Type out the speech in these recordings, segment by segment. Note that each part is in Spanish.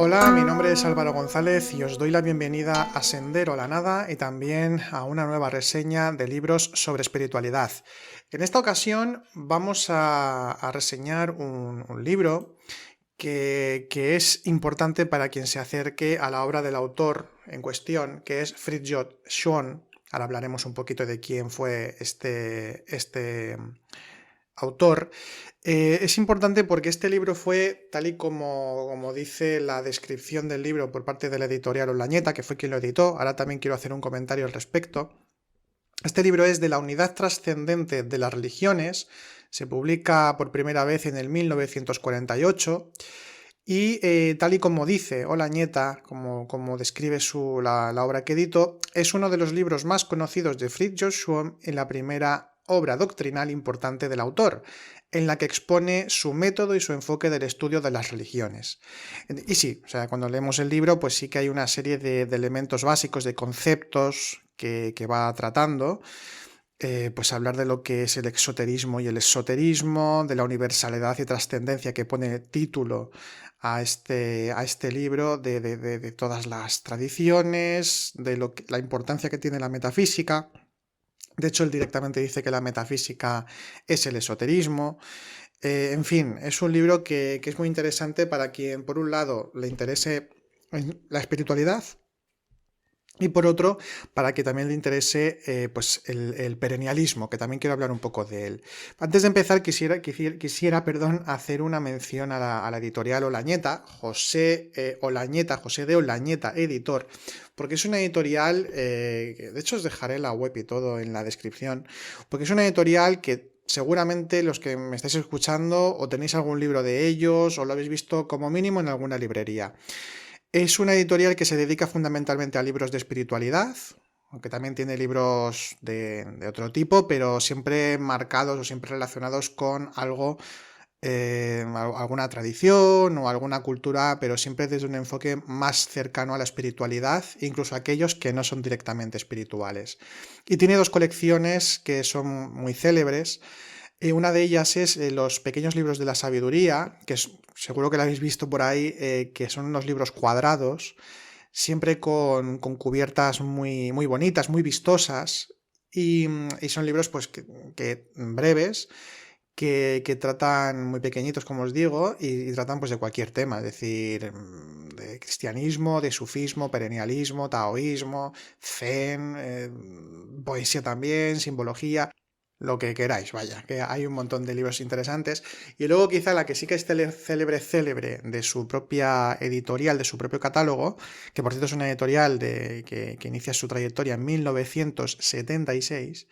Hola, mi nombre es Álvaro González y os doy la bienvenida a Sendero a la Nada y también a una nueva reseña de libros sobre espiritualidad. En esta ocasión vamos a reseñar un libro que es importante para quien se acerque a la obra del autor en cuestión, que es Fridtjof Schuon. Ahora hablaremos un poquito de quién fue este autor. Es importante porque este libro fue, tal y como dice la descripción del libro por parte de la editorial Olañeta, que fue quien lo editó, ahora también quiero hacer un comentario al respecto. Este libro es de la unidad trascendente de las religiones, se publica por primera vez en el 1948 y tal y como dice Olañeta, como describe la obra que editó, es uno de los libros más conocidos de Fridtjof Schuon en la primera obra doctrinal importante del autor, en la que expone su método y su enfoque del estudio de las religiones. Y sí, o sea, cuando leemos el libro, pues sí que hay una serie de elementos básicos, de conceptos que va tratando. Pues hablar de lo que es el exoterismo y el esoterismo, de la universalidad y trascendencia que pone título a este libro, de todas las tradiciones, de la importancia que tiene la metafísica. De hecho, él directamente dice que la metafísica es el esoterismo. En fin, es un libro que es muy interesante para quien, por un lado, le interese la espiritualidad, y por otro, para que también le interese pues el perennialismo, que también quiero hablar un poco de él. Antes de empezar, quisiera hacer una mención a la editorial Olañeta, José Olañeta, José de Olañeta, editor, porque es una editorial, de hecho os dejaré la web y todo en la descripción, porque es una editorial que seguramente los que me estáis escuchando o tenéis algún libro de ellos o lo habéis visto como mínimo en alguna librería. Es una editorial que se dedica fundamentalmente a libros de espiritualidad, aunque también tiene libros de otro tipo, pero siempre marcados o siempre relacionados con algo, alguna tradición o alguna cultura, pero siempre desde un enfoque más cercano a la espiritualidad, incluso aquellos que no son directamente espirituales. Y tiene dos colecciones que son muy célebres. Una de ellas es los pequeños libros de la sabiduría, seguro que lo habéis visto por ahí, que son unos libros cuadrados, siempre con cubiertas muy bonitas, muy vistosas, y son libros pues que breves, que tratan muy pequeñitos, como os digo, y tratan pues de cualquier tema, es decir, de cristianismo, de sufismo, perennialismo, taoísmo, zen, poesía también, simbología, lo que queráis, vaya, que hay un montón de libros interesantes. Y luego quizá la que sí que es célebre de su propia editorial, de su propio catálogo, que por cierto es una editorial que inicia su trayectoria en 1976.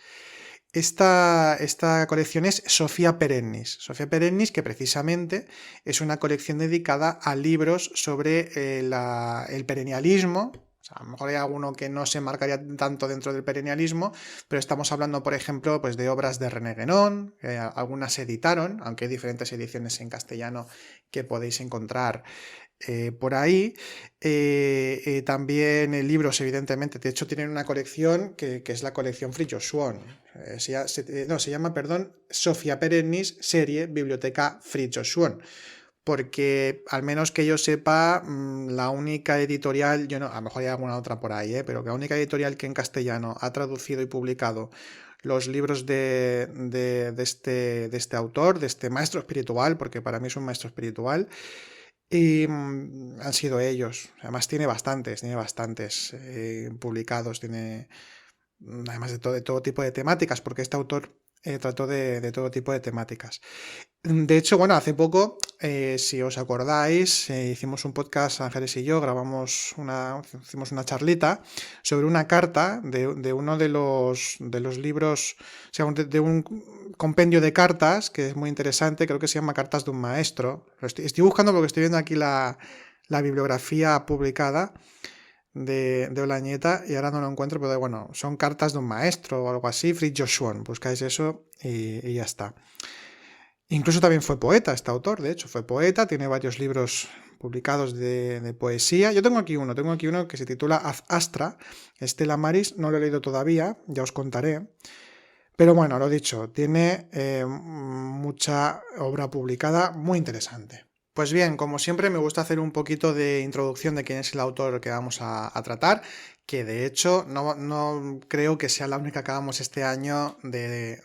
Esta colección es Sophia Perennis. Sophia Perennis, que precisamente es una colección dedicada a libros sobre el perennialismo. O sea, a lo mejor hay alguno que no se marcaría tanto dentro del perennialismo, pero estamos hablando, por ejemplo, pues de obras de René Guénon, que algunas se editaron, aunque hay diferentes ediciones en castellano que podéis encontrar por ahí. También libros, evidentemente, de hecho tienen una colección que es la colección Fridtjof Schuon. Se llama, perdón, Sophia Perennis, serie Biblioteca Fridtjof Schuon. Porque al menos que yo sepa, la única editorial, yo no, a lo mejor hay alguna otra por ahí, pero que la única editorial que en castellano ha traducido y publicado los libros de este autor, de este maestro espiritual, porque para mí es un maestro espiritual, y han sido ellos. Además tiene bastantes publicados, además de todo tipo de temáticas, porque este autor trató de todo tipo de temáticas. De hecho, bueno, hace poco, si os acordáis, hicimos un podcast, Ángeles y yo, hicimos una charlita sobre una carta de uno de los libros, o sea, de un compendio de cartas, que es muy interesante, creo que se llama Cartas de un Maestro. Estoy buscando porque estoy viendo aquí la bibliografía publicada de Olañeta y ahora no lo encuentro, pero bueno, son Cartas de un Maestro o algo así, Fridtjof Schuon, buscáis eso y ya está. Incluso también fue poeta este autor, de hecho, fue poeta, tiene varios libros publicados de poesía. Yo tengo aquí uno que se titula Ad Astra, Stella Maris, no lo he leído todavía, ya os contaré. Pero bueno, lo dicho, tiene mucha obra publicada muy interesante. Pues bien, como siempre me gusta hacer un poquito de introducción de quién es el autor que vamos a tratar, que de hecho no creo que sea la única que hagamos este año de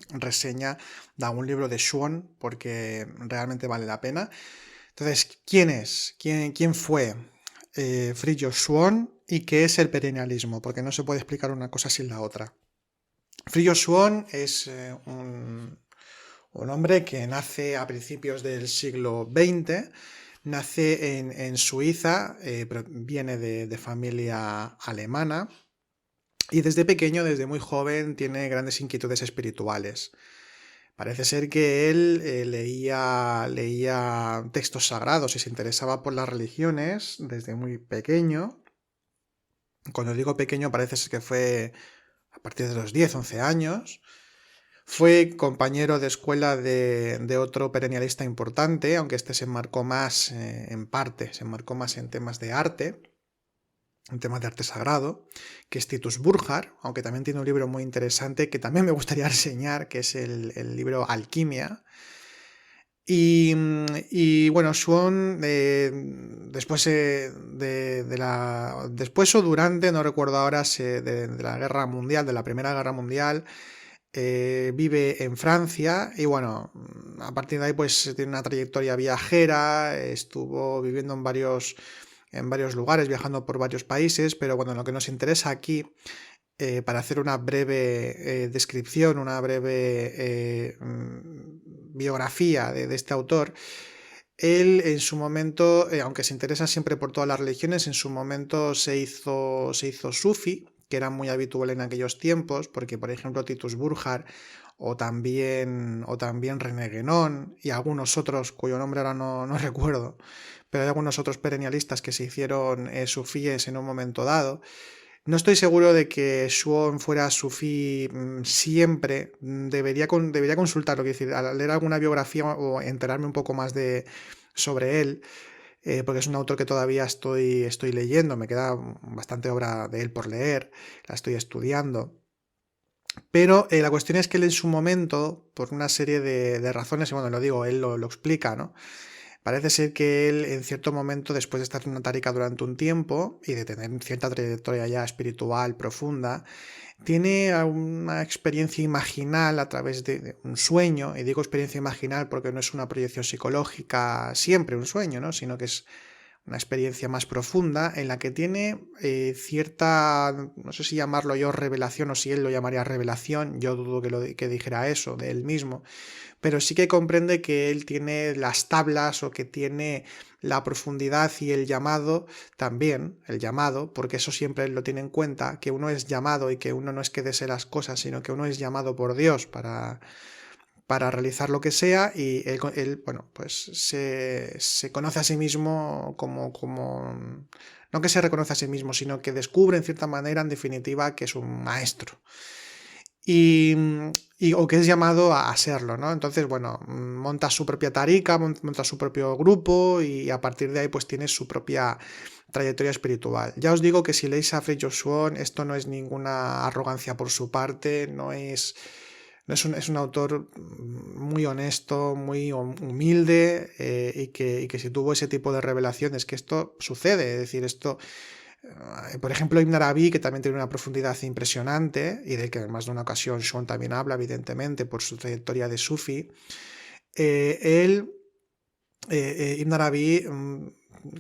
reseña de algún libro de Schwann, porque realmente vale la pena. Entonces, ¿quién es? ¿Quién fue Fridtjof Schwann y qué es el perennialismo? Porque no se puede explicar una cosa sin la otra. Fridtjof Schwann es un hombre que nace a principios del siglo XX, nace en Suiza, pero viene de familia alemana y desde pequeño, desde muy joven, tiene grandes inquietudes espirituales. Parece ser que él leía textos sagrados y se interesaba por las religiones desde muy pequeño. Cuando digo pequeño parece ser que fue a partir de los 10, 11 años. Fue compañero de escuela de otro perennialista importante, aunque este se enmarcó más en parte, se enmarcó más en temas de arte, en temas de arte sagrado, que es Titus Burckhardt, aunque también tiene un libro muy interesante que también me gustaría reseñar, que es el libro Alquimia. Y bueno, Schwann, después, después o durante, no recuerdo ahora, de la Guerra Mundial, de la Primera Guerra Mundial, vive en Francia y bueno, a partir de ahí pues tiene una trayectoria viajera, estuvo viviendo en varios lugares, viajando por varios países, pero bueno, lo que nos interesa aquí, para hacer una breve descripción, una breve biografía de este autor, él en su momento, aunque se interesa siempre por todas las religiones, en su momento se hizo sufi, que era muy habitual en aquellos tiempos, porque por ejemplo Titus Burckhardt o también René Guénon y algunos otros cuyo nombre ahora no recuerdo, pero hay algunos otros perennialistas que se hicieron sufíes en un momento dado. No estoy seguro de que Schwann fuera sufí siempre. Debería consultarlo, quiero decir, al leer alguna biografía o enterarme un poco más sobre él, porque es un autor que todavía estoy leyendo, me queda bastante obra de él por leer, la estoy estudiando. Pero la cuestión es que él en su momento, por una serie de razones, y bueno, lo digo, él lo explica, ¿no? Parece ser que él, en cierto momento, después de estar en una tárica durante un tiempo y de tener cierta trayectoria ya espiritual profunda, tiene una experiencia imaginal a través de un sueño, y digo experiencia imaginal porque no es una proyección psicológica siempre un sueño, ¿no? Sino que es una experiencia más profunda en la que tiene cierta, no sé si llamarlo yo revelación o si él lo llamaría revelación, yo dudo que dijera eso de él mismo, pero sí que comprende que él tiene las tablas o que tiene la profundidad y el llamado también, el llamado, porque eso siempre él lo tiene en cuenta, que uno es llamado y que uno no es que desee las cosas, sino que uno es llamado por Dios para realizar lo que sea y él bueno, pues se conoce a sí mismo como, no que se reconoce a sí mismo, sino que descubre en cierta manera, en definitiva, que es un maestro. Y, o que es llamado a serlo, ¿no? Entonces, bueno, monta su propia tarica, monta su propio grupo y a partir de ahí pues tiene su propia trayectoria espiritual. Ya os digo que si leéis a Fridtjof Schwann, esto no es ninguna arrogancia por su parte, es un autor muy honesto, muy humilde y que si tuvo ese tipo de revelaciones, que esto sucede, es decir, esto por ejemplo, Ibn Arabi, que también tiene una profundidad impresionante y del que en más de una ocasión Sean también habla, evidentemente, por su trayectoria de Sufi, él, Ibn Arabi,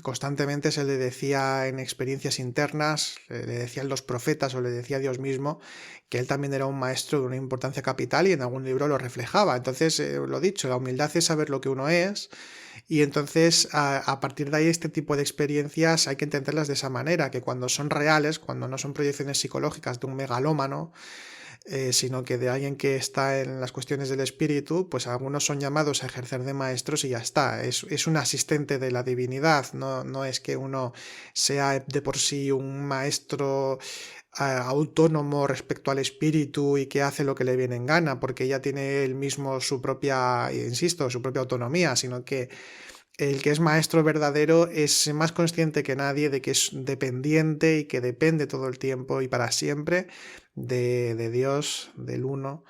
constantemente se le decía en experiencias internas, le decían los profetas o le decía Dios mismo, que él también era un maestro de una importancia capital y en algún libro lo reflejaba. Entonces, lo dicho, la humildad es saber lo que uno es y entonces a partir de ahí este tipo de experiencias hay que entenderlas de esa manera, que cuando son reales, cuando no son proyecciones psicológicas de un megalómano, sino que de alguien que está en las cuestiones del espíritu, pues algunos son llamados a ejercer de maestros y ya está, es un asistente de la divinidad, no es que uno sea de por sí un maestro autónomo respecto al espíritu y que hace lo que le viene en gana, porque ya tiene él mismo su propia, insisto, su propia autonomía, sino que el que es maestro verdadero es más consciente que nadie de que es dependiente y que depende todo el tiempo y para siempre de Dios, del uno,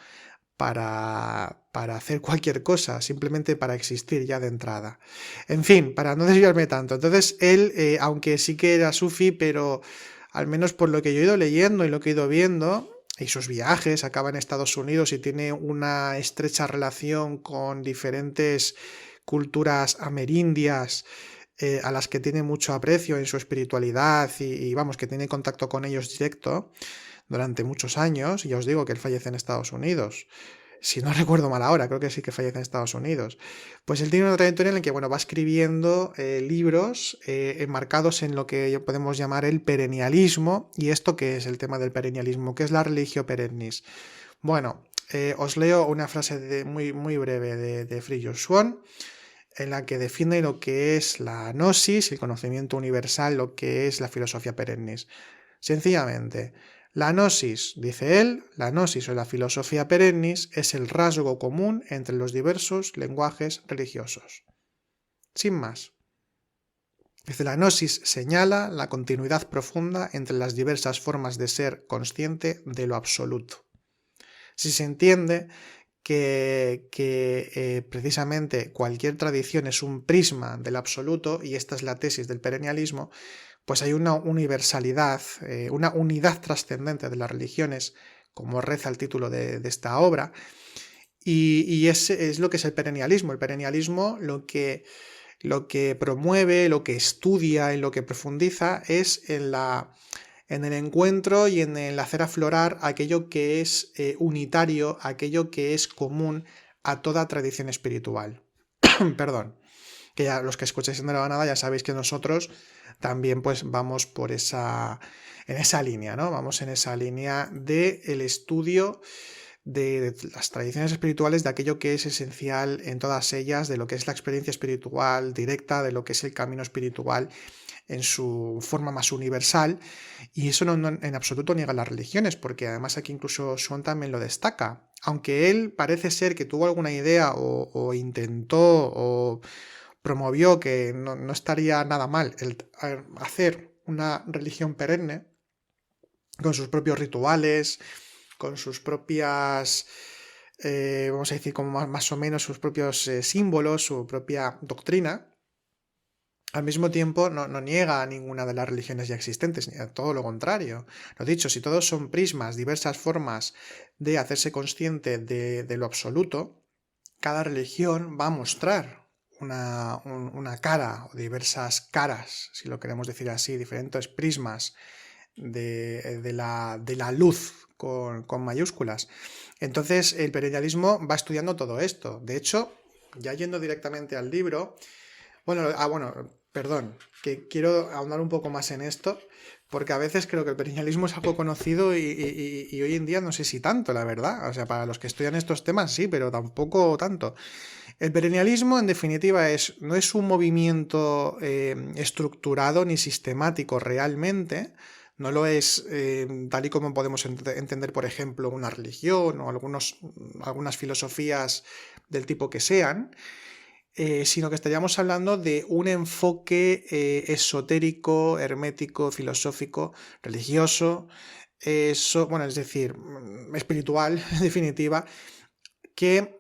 para, para hacer cualquier cosa, simplemente para existir ya de entrada. En fin, para no desviarme tanto. Entonces él, aunque sí que era sufi, pero al menos por lo que yo he ido leyendo y lo que he ido viendo, y sus viajes, acaba en Estados Unidos y tiene una estrecha relación con diferentes culturas amerindias, a las que tiene mucho aprecio en su espiritualidad y vamos, que tiene contacto con ellos directo durante muchos años, y ya os digo que él fallece en Estados Unidos. Si no recuerdo mal ahora, creo que sí que fallece en Estados Unidos. Pues él tiene una trayectoria en la que, bueno, va escribiendo libros enmarcados en lo que podemos llamar el perennialismo. ¿Y esto qué es el tema del perennialismo? ¿Qué es la religio perennis? Bueno, os leo una frase muy, muy breve de Fridtjof Swan, en la que define lo que es la gnosis, el conocimiento universal, lo que es la filosofía perennis. Sencillamente, la gnosis, dice él, la gnosis o la filosofía perennis es el rasgo común entre los diversos lenguajes religiosos. Sin más. Dice, la gnosis señala la continuidad profunda entre las diversas formas de ser consciente de lo absoluto. Si se entiende que precisamente cualquier tradición es un prisma del absoluto, y esta es la tesis del perennialismo, pues hay una universalidad, una unidad trascendente de las religiones, como reza el título de esta obra, y es lo que es el perennialismo. El perennialismo lo que promueve, lo que estudia y lo que profundiza es en el encuentro y en el hacer aflorar aquello que es unitario, aquello que es común a toda tradición espiritual. Perdón, que ya los que escucháis en la nada ya sabéis que nosotros también pues vamos en esa línea, ¿no? Vamos en esa línea del estudio de las tradiciones espirituales, de aquello que es esencial en todas ellas, de lo que es la experiencia espiritual directa, de lo que es el camino espiritual en su forma más universal, y eso no en absoluto niega las religiones, porque además aquí incluso Swan también lo destaca, aunque él parece ser que tuvo alguna idea o intentó o promovió que no estaría nada mal el hacer una religión perenne con sus propios rituales, con sus propias, vamos a decir, como más o menos sus propios símbolos, su propia doctrina. Al mismo tiempo, no niega a ninguna de las religiones ya existentes, ni a todo lo contrario. Lo dicho, si todos son prismas, diversas formas de hacerse consciente de lo absoluto, cada religión va a mostrar una cara o diversas caras, si lo queremos decir así, diferentes prismas de la luz con mayúsculas. Entonces, el perennialismo va estudiando todo esto. De hecho, ya yendo directamente al libro, perdón, que quiero ahondar un poco más en esto, porque a veces creo que el perennialismo es algo conocido y hoy en día no sé si tanto, la verdad. O sea, para los que estudian estos temas sí, pero tampoco tanto. El perennialismo, en definitiva, no es un movimiento estructurado ni sistemático realmente. No lo es tal y como podemos entender, por ejemplo, una religión o algunas filosofías del tipo que sean, sino que estaríamos hablando de un enfoque esotérico, hermético, filosófico, religioso, es decir, espiritual, en definitiva, que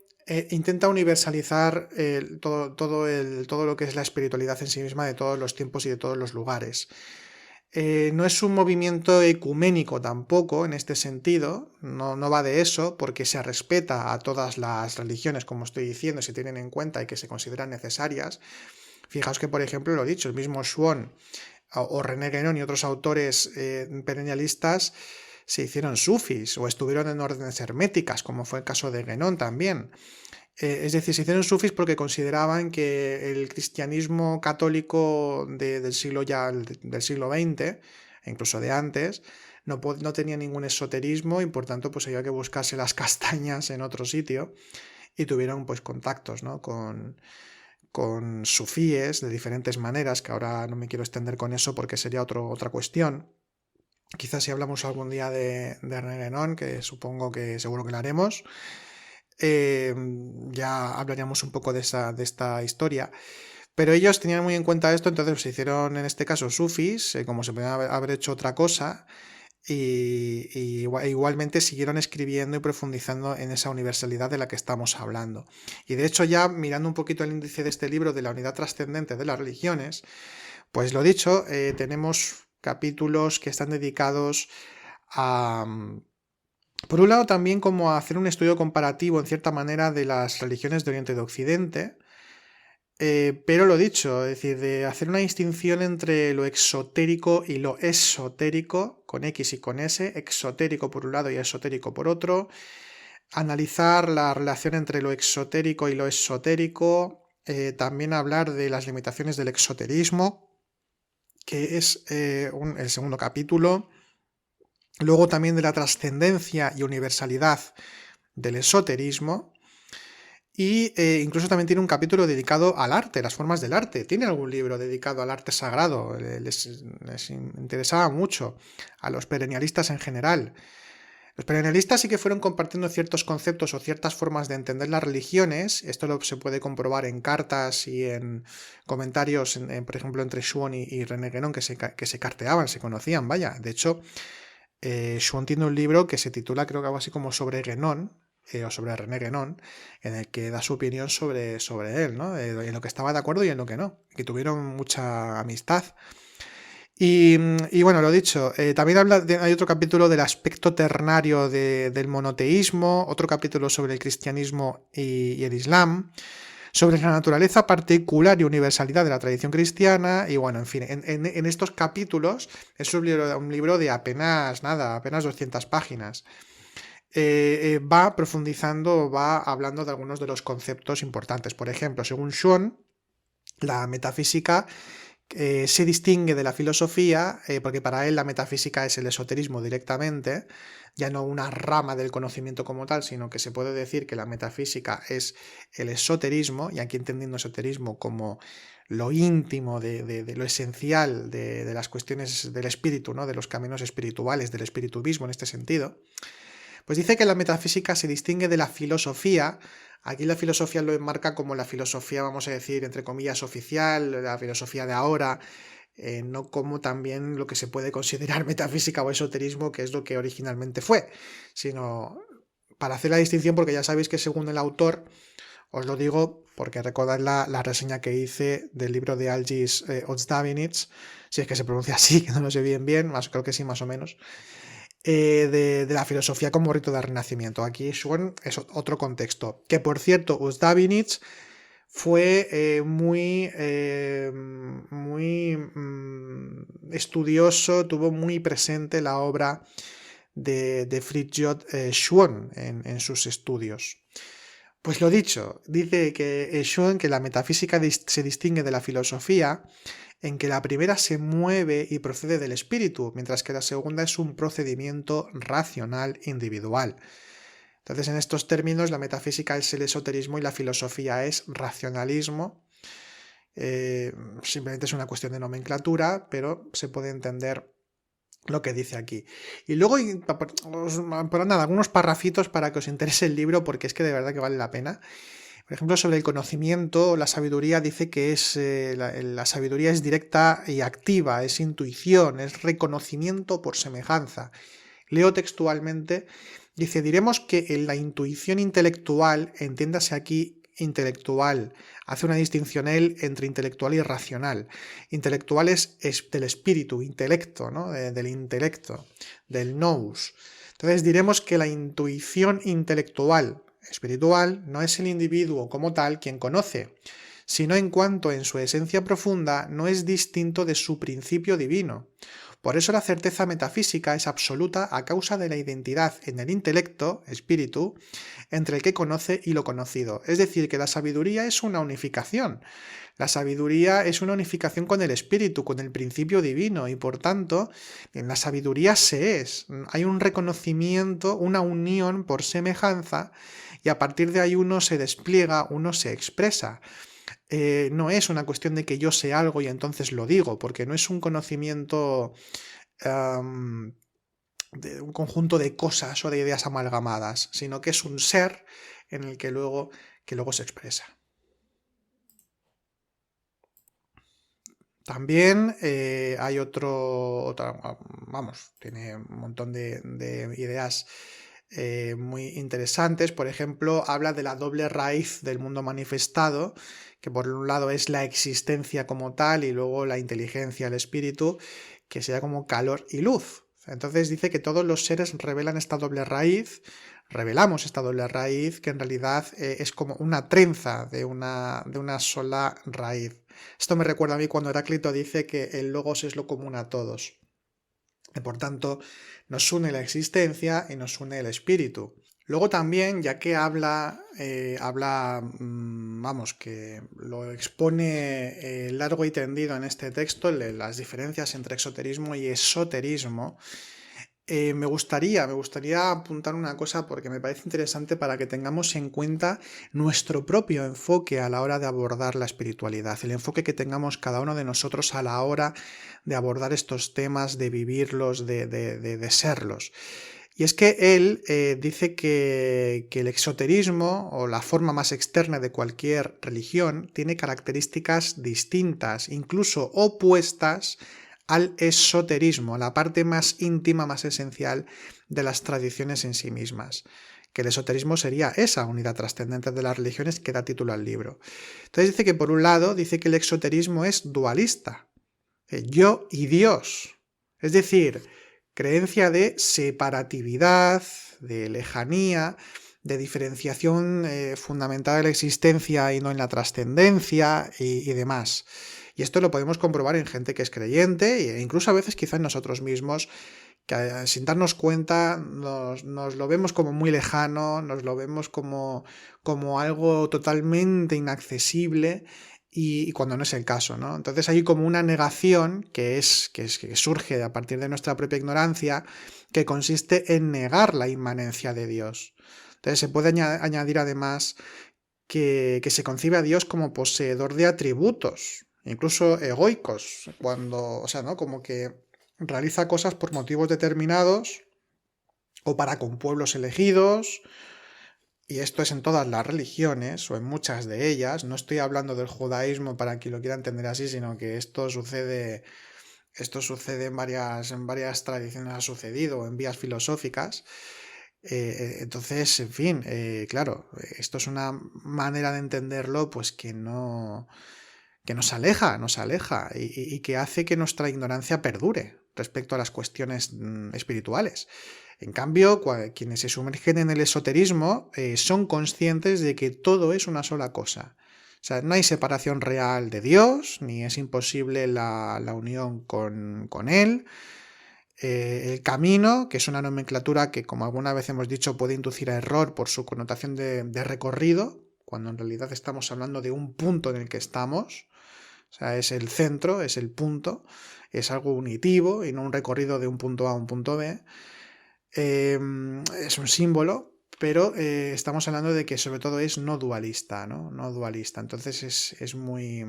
intenta universalizar todo lo que es la espiritualidad en sí misma de todos los tiempos y de todos los lugares. No es un movimiento ecuménico tampoco en este sentido, no va de eso, porque se respeta a todas las religiones, como estoy diciendo, se tienen en cuenta y que se consideran necesarias. Fijaos que, por ejemplo, lo he dicho, el mismo Swan o René Guénon y otros autores perennialistas se hicieron sufis o estuvieron en órdenes herméticas, como fue el caso de Guénon también. Es decir, se hicieron sufis porque consideraban que el cristianismo católico del siglo XX, e incluso de antes, no tenía ningún esoterismo y por tanto pues había que buscarse las castañas en otro sitio, y tuvieron pues contactos, ¿no? con sufíes de diferentes maneras, que ahora no me quiero extender con eso porque sería otra cuestión. Quizás si hablamos algún día de René Guénon, que supongo que seguro que lo haremos, ya hablaríamos un poco de esta historia. Pero ellos tenían muy en cuenta esto, entonces se hicieron en este caso sufis, como se podía haber hecho otra cosa, igualmente siguieron escribiendo y profundizando en esa universalidad de la que estamos hablando. Y de hecho, ya mirando un poquito el índice de este libro de la unidad trascendente de las religiones, pues lo dicho, tenemos capítulos que están dedicados a, por un lado, también como a hacer un estudio comparativo, en cierta manera, de las religiones de Oriente y de Occidente, pero lo dicho, es decir, de hacer una distinción entre lo exotérico y lo esotérico, con X y con S, exotérico por un lado y esotérico por otro, analizar la relación entre lo exotérico y lo esotérico, también hablar de las limitaciones del exoterismo, que es el segundo capítulo, luego también de la trascendencia y universalidad del esoterismo, y incluso también tiene un capítulo dedicado al arte, las formas del arte. Tiene algún libro dedicado al arte sagrado, les interesaba mucho a los perennialistas en general. Los perennialistas sí que fueron compartiendo ciertos conceptos o ciertas formas de entender las religiones. Esto se puede comprobar en cartas y en comentarios, por ejemplo, entre Schwann y René Guénon, que se carteaban, se conocían, vaya. De hecho, Schwann tiene un libro que se titula, creo que algo así como sobre Guénon, o sobre René Guénon, en el que da su opinión sobre él, ¿no? En lo que estaba de acuerdo y en lo que no, que tuvieron mucha amistad. Y bueno, lo dicho, también hay otro capítulo del aspecto ternario del monoteísmo, otro capítulo sobre el cristianismo y el islam, sobre la naturaleza particular y universalidad de la tradición cristiana, y bueno, en fin, en estos capítulos es un libro de apenas 200 páginas. Va profundizando, va hablando de algunos de los conceptos importantes. Por ejemplo, según Schwann, la metafísica se distingue de la filosofía, porque para él la metafísica es el esoterismo directamente, ya no una rama del conocimiento como tal, sino que se puede decir que la metafísica es el esoterismo, y aquí entendiendo esoterismo como lo íntimo, de lo esencial de las cuestiones del espíritu, ¿no? De los caminos espirituales, del espirituvismo en este sentido. Pues dice que la metafísica se distingue de la filosofía. Aquí la filosofía lo enmarca como la filosofía, vamos a decir, entre comillas, oficial, la filosofía de ahora, no como también lo que se puede considerar metafísica o esoterismo, que es lo que originalmente fue, sino para hacer la distinción, porque ya sabéis que según el autor, os lo digo porque recordad la reseña que hice del libro de Algis Ozdavinic, si es que se pronuncia así, que no lo sé bien, creo que sí, más o menos, de la filosofía como rito de renacimiento. Aquí Schwann es otro contexto. Que por cierto, Uzdavinic fue muy estudioso, tuvo muy presente la obra de Fridtjof Schwann en sus estudios. Pues lo dicho, dice que Schwann que la metafísica se distingue de la filosofía en que la primera se mueve y procede del espíritu, mientras que la segunda es un procedimiento racional individual. Entonces, en estos términos, la metafísica es el esoterismo y la filosofía es racionalismo. Simplemente es una cuestión de nomenclatura, pero se puede entender lo que dice aquí. Y luego, por nada, algunos parrafitos para que os interese el libro, porque es que de verdad que vale la pena. Por ejemplo, sobre el conocimiento, la sabiduría dice que la sabiduría es directa y activa, es intuición, es reconocimiento por semejanza. Leo textualmente, dice, diremos que en la intuición intelectual, entiéndase aquí intelectual, hace una distinción él entre intelectual y racional. Intelectual es del espíritu, intelecto, ¿no? Del intelecto, del nous. Entonces diremos que la intuición intelectual espiritual no es el individuo como tal quien conoce, sino en cuanto en su esencia profunda no es distinto de su principio divino. Por eso la certeza metafísica es absoluta a causa de la identidad en el intelecto, espíritu, entre el que conoce y lo conocido. Es decir, que la sabiduría es una unificación. La sabiduría es una unificación con el espíritu, con el principio divino, y por tanto, en la sabiduría se es. Hay un reconocimiento, una unión por semejanza, y a partir de ahí uno se despliega, uno se expresa. No es una cuestión de que yo sé algo y entonces lo digo, porque no es un conocimiento de un conjunto de cosas o de ideas amalgamadas, sino que es un ser en el que luego se expresa. También vamos, tiene un montón de ideas muy interesantes. Por ejemplo, habla de la doble raíz del mundo manifestado, que por un lado es la existencia como tal y luego la inteligencia, el espíritu, que sería como calor y luz. Entonces dice que todos los seres revelan esta doble raíz, revelamos esta doble raíz, que en realidad es como una trenza de una sola raíz. Esto me recuerda a mí cuando Heráclito dice que el logos es lo común a todos. Y por tanto, nos une la existencia y nos une el espíritu. Luego también, ya que vamos, que lo expone largo y tendido en este texto, las diferencias entre exoterismo y esoterismo, me gustaría apuntar una cosa porque me parece interesante para que tengamos en cuenta nuestro propio enfoque a la hora de abordar la espiritualidad, el enfoque que tengamos cada uno de nosotros a la hora de abordar estos temas, de vivirlos, de serlos. Y es que él dice que el exoterismo o la forma más externa de cualquier religión tiene características distintas, incluso opuestas al esoterismo, la parte más íntima, más esencial de las tradiciones en sí mismas. Que el esoterismo sería esa unidad trascendente de las religiones que da título al libro. Entonces dice que por un lado, dice que el exoterismo es dualista, yo y Dios. Es decir, creencia de separatividad, de lejanía, de diferenciación fundamentada en la existencia y no en la trascendencia y demás. Y esto lo podemos comprobar en gente que es creyente e incluso a veces quizá en nosotros mismos, que sin darnos cuenta nos lo vemos como muy lejano, nos lo vemos como algo totalmente inaccesible y cuando no es el caso, ¿no? Entonces hay como una negación que surge a partir de nuestra propia ignorancia, que consiste en negar la inmanencia de Dios. Entonces se puede añadir además que se concibe a Dios como poseedor de atributos, incluso egoicos, o sea, ¿no? Como que realiza cosas por motivos determinados o para con pueblos elegidos, y esto es en todas las religiones o en muchas de ellas. No estoy hablando del judaísmo para quien lo quiera entender así, sino que esto sucede en varias tradiciones, ha sucedido en vías filosóficas. Entonces, en fin, claro, esto es una manera de entenderlo pues que nos aleja y que hace que nuestra ignorancia perdure respecto a las cuestiones espirituales. En cambio, quienes se sumergen en el esoterismo son conscientes de que todo es una sola cosa. O sea, no hay separación real de Dios, ni es imposible la unión con Él. El camino, que es una nomenclatura que, como alguna vez hemos dicho, puede inducir a error por su connotación de recorrido, cuando en realidad estamos hablando de un punto en el que estamos. O sea, es el centro, es el punto, es algo unitivo y no un recorrido de un punto A a un punto B. Es un símbolo, pero estamos hablando de que sobre todo es no dualista, ¿no? No dualista. Entonces es muy,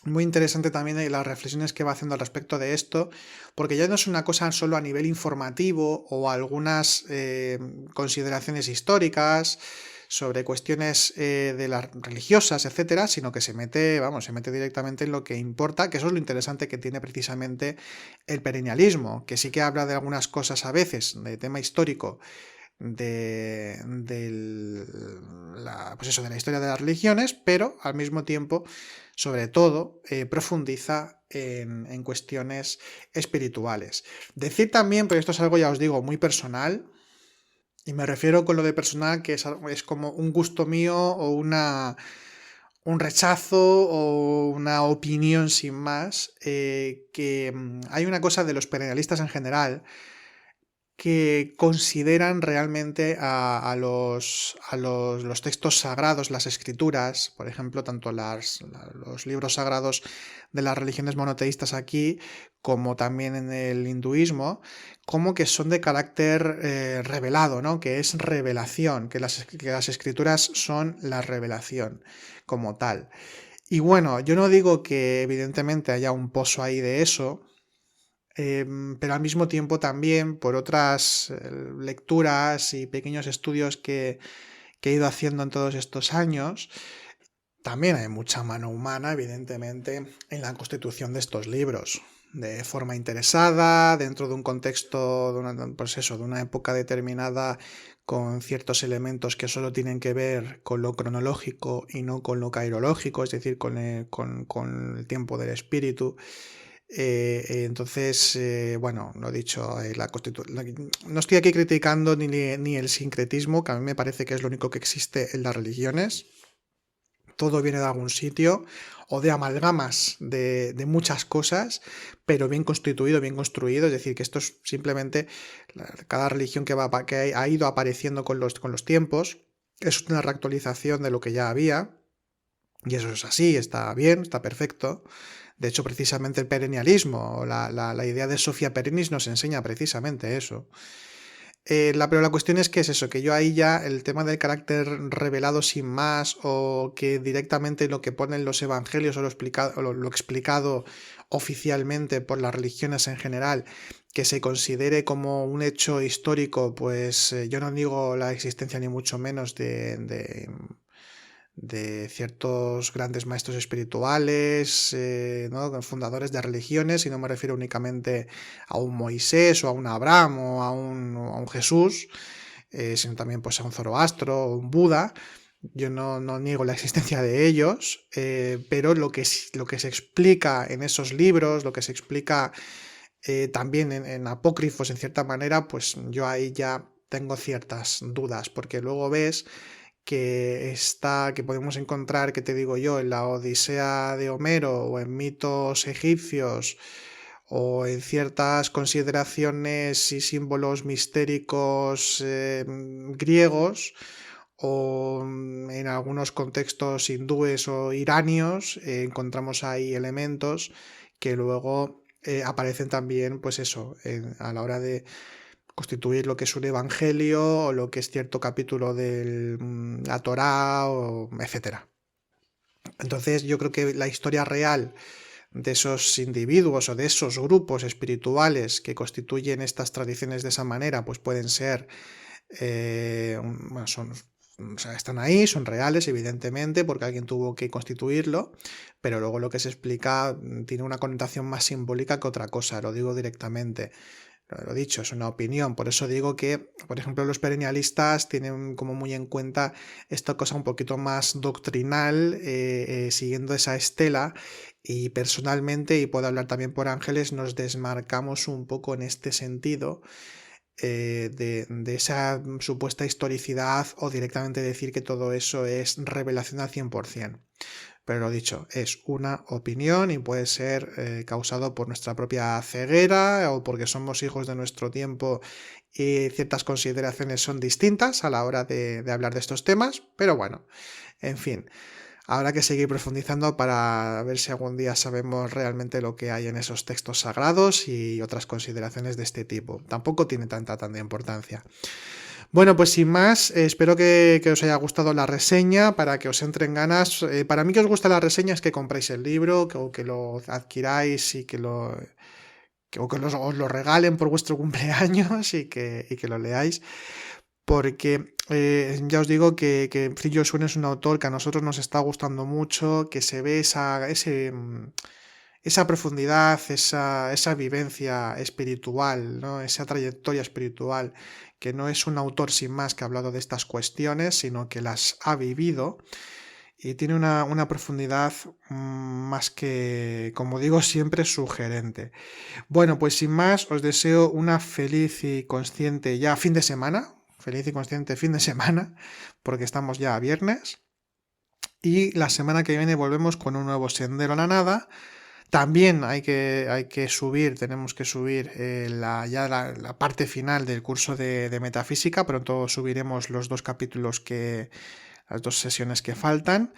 muy interesante también las reflexiones que va haciendo al respecto de esto, porque ya no es una cosa solo a nivel informativo o algunas consideraciones históricas sobre cuestiones de las religiosas, etcétera, sino que se mete directamente en lo que importa, que eso es lo interesante que tiene precisamente el perennialismo, que sí que habla de algunas cosas a veces de tema histórico de la historia de las religiones, pero al mismo tiempo, sobre todo, profundiza en cuestiones espirituales. Decir también, pero esto es algo, ya os digo, muy personal, y me refiero con lo de personal que es como un gusto mío o un rechazo o una opinión sin más, que hay una cosa de los perennialistas en general que consideran realmente a los textos sagrados, las escrituras, por ejemplo, tanto los libros sagrados de las religiones monoteístas aquí, como también en el hinduismo, como que son de carácter revelado, ¿no? Que es revelación, que las escrituras son la revelación como tal. Y bueno, yo no digo que evidentemente haya un pozo ahí de eso, pero al mismo tiempo también por otras lecturas y pequeños estudios que he ido haciendo en todos estos años, También hay mucha mano humana, evidentemente, en la constitución de estos libros, de forma interesada, dentro de un contexto, pues eso, de una época determinada, con ciertos elementos que solo tienen que ver con lo cronológico y no con lo cairológico, es decir, con el tiempo del espíritu. Entonces, bueno, lo dicho, no estoy aquí criticando ni el sincretismo, que a mí me parece que es lo único que existe en las religiones. Todo viene de algún sitio o de amalgamas de muchas cosas, pero bien constituido, bien construido. Es decir, que esto es simplemente cada religión que ha ido apareciendo con los tiempos. Es una reactualización de lo que ya había. Y eso es así, está bien, está perfecto. De hecho, precisamente el perennialismo, la idea de Sophia Perennis nos enseña precisamente eso. Pero la cuestión es que es eso, que yo ahí ya el tema del carácter revelado sin más o que directamente lo que ponen los evangelios o lo explicado oficialmente por las religiones en general, que se considere como un hecho histórico, pues yo no digo la existencia ni mucho menos de ciertos grandes maestros espirituales, ¿no? Fundadores de religiones, y no me refiero únicamente a un Moisés o a un Abraham o a un Jesús, sino también pues, a un Zoroastro o un Buda. Yo no niego la existencia de ellos, pero lo que se explica en esos libros, lo que se explica también en apócrifos en cierta manera, pues yo ahí ya tengo ciertas dudas, porque luego ves que podemos encontrar, que te digo yo, en la Odisea de Homero o en mitos egipcios o en ciertas consideraciones y símbolos mistéricos griegos o en algunos contextos hindúes o iranios, encontramos ahí elementos que luego aparecen también, pues eso, a la hora de constituir lo que es un evangelio o lo que es cierto capítulo de la Torá, etcétera. Entonces yo creo que la historia real de esos individuos o de esos grupos espirituales que constituyen estas tradiciones de esa manera, pues pueden ser, bueno, o sea, están ahí, son reales, evidentemente, porque alguien tuvo que constituirlo, pero luego lo que se explica tiene una connotación más simbólica que otra cosa, lo digo directamente. Lo dicho, es una opinión. Por eso digo que, por ejemplo, los perennialistas tienen como muy en cuenta esta cosa un poquito más doctrinal, siguiendo esa estela. Y personalmente, y puedo hablar también por Ángeles, nos desmarcamos un poco en este sentido de esa supuesta historicidad o directamente decir que todo eso es revelación al 100%. Pero lo dicho, es una opinión y puede ser causado por nuestra propia ceguera o porque somos hijos de nuestro tiempo y ciertas consideraciones son distintas a la hora de hablar de estos temas. Pero bueno, en fin, habrá que seguir profundizando para ver si algún día sabemos realmente lo que hay en esos textos sagrados y otras consideraciones de este tipo. Tampoco tiene tanta importancia. Bueno, pues sin más, espero que os haya gustado la reseña, para que os entren ganas. Para mí que os gusta la reseña es que compréis el libro, o que lo adquiráis y os lo regalen por vuestro cumpleaños y que lo leáis. Porque ya os digo que Frillo Sun es un autor que a nosotros nos está gustando mucho, que se ve esa profundidad, esa vivencia espiritual, ¿no? Esa trayectoria espiritual, que no es un autor sin más que ha hablado de estas cuestiones, sino que las ha vivido y tiene una profundidad más que, como digo, siempre sugerente. Bueno, pues sin más, os deseo una feliz y consciente ya fin de semana, feliz y consciente fin de semana, porque estamos ya a viernes. Y la semana que viene volvemos con un nuevo Sendero a la Nada. También hay que subir, tenemos que subir la parte final del curso de metafísica. Pronto subiremos los 2 capítulos las 2 sesiones que faltan.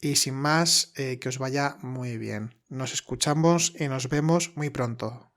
Y sin más, que os vaya muy bien. Nos escuchamos y nos vemos muy pronto.